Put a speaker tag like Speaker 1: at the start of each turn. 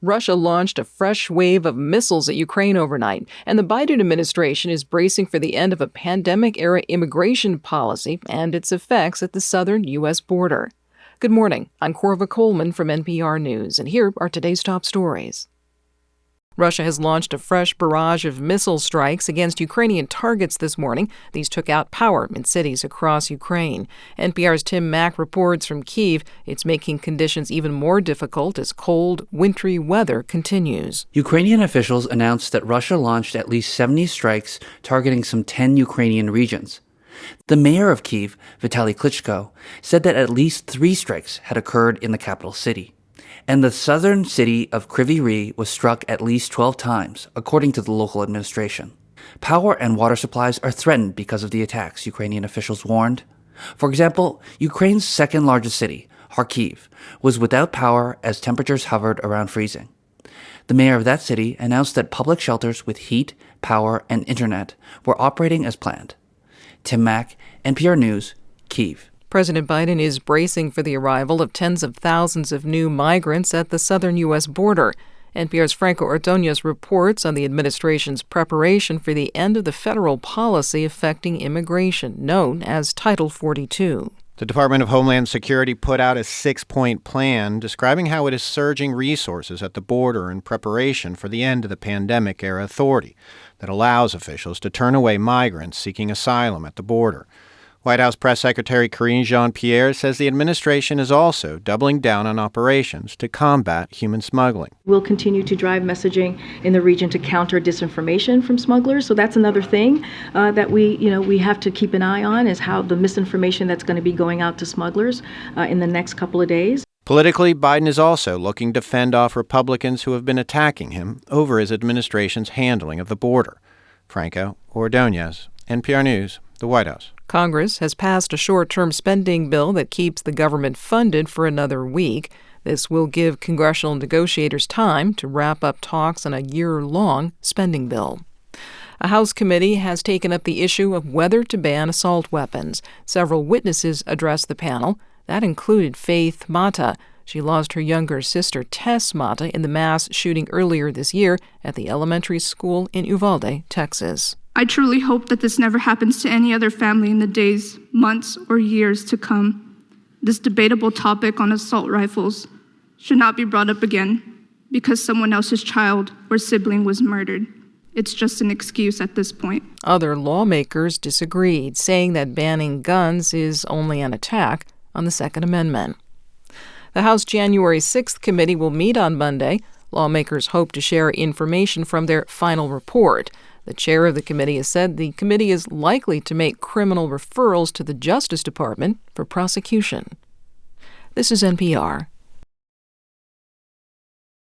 Speaker 1: Russia launched a fresh wave of missiles at Ukraine overnight, and the Biden administration is bracing for the end of a pandemic-era immigration policy and its effects at the southern U.S. border. Good morning. I'm Corva Coleman from NPR News, and here are today's top stories. Russia has launched a fresh barrage of missile strikes against Ukrainian targets this morning. These took out power in cities across Ukraine. NPR's Tim Mack reports from Kyiv. It's making conditions even more difficult as cold, wintry weather continues.
Speaker 2: Ukrainian officials announced that Russia launched at least 70 strikes targeting some 10 Ukrainian regions. The mayor of Kyiv, Vitaly Klitschko, said that at least 3 strikes had occurred in the capital city. And the southern city of Kryvyi Rih was struck at least 12 times, according to the local administration. Power and water supplies are threatened because of the attacks, Ukrainian officials warned. For example, Ukraine's second largest city, Kharkiv, was without power as temperatures hovered around freezing. The mayor of that city announced that public shelters with heat, power, and internet were operating as planned. Tim Mack, NPR News, Kyiv.
Speaker 1: President Biden is bracing for the arrival of tens of thousands of new migrants at the southern U.S. border. NPR's Franco Ordonez reports on the administration's preparation for the end of the federal policy affecting immigration, known as Title 42.
Speaker 3: The Department of Homeland Security put out a 6-point plan describing how it is surging resources at the border in preparation for the end of the pandemic-era authority that allows officials to turn away migrants seeking asylum at the border. White House Press Secretary Karine Jean-Pierre says the administration is also doubling down on operations to combat human smuggling.
Speaker 4: We'll continue to drive messaging in the region to counter disinformation from smugglers. So that's another thing that we have to keep an eye on, is how the misinformation that's going to be going out to smugglers in the next couple of days.
Speaker 3: Politically, Biden is also looking to fend off Republicans who have been attacking him over his administration's handling of the border. Franco Ordonez, NPR News, the White House.
Speaker 1: Congress has passed a short-term spending bill that keeps the government funded for another week. This will give congressional negotiators time to wrap up talks on a year-long spending bill. A House committee has taken up the issue of whether to ban assault weapons. Several witnesses addressed the panel. That included Faith Mata. She lost her younger sister, Tess Mata, in the mass shooting earlier this year at the elementary school in Uvalde, Texas.
Speaker 5: I truly hope that this never happens to any other family in the days, months, or years to come. This debatable topic on assault rifles should not be brought up again because someone else's child or sibling was murdered. It's just an excuse at this point.
Speaker 1: Other lawmakers disagreed, saying that banning guns is only an attack on the Second Amendment. The House January 6th committee will meet on Monday. Lawmakers hope to share information from their final report. The chair of the committee has said the committee is likely to make criminal referrals to the Justice Department for prosecution. This is NPR.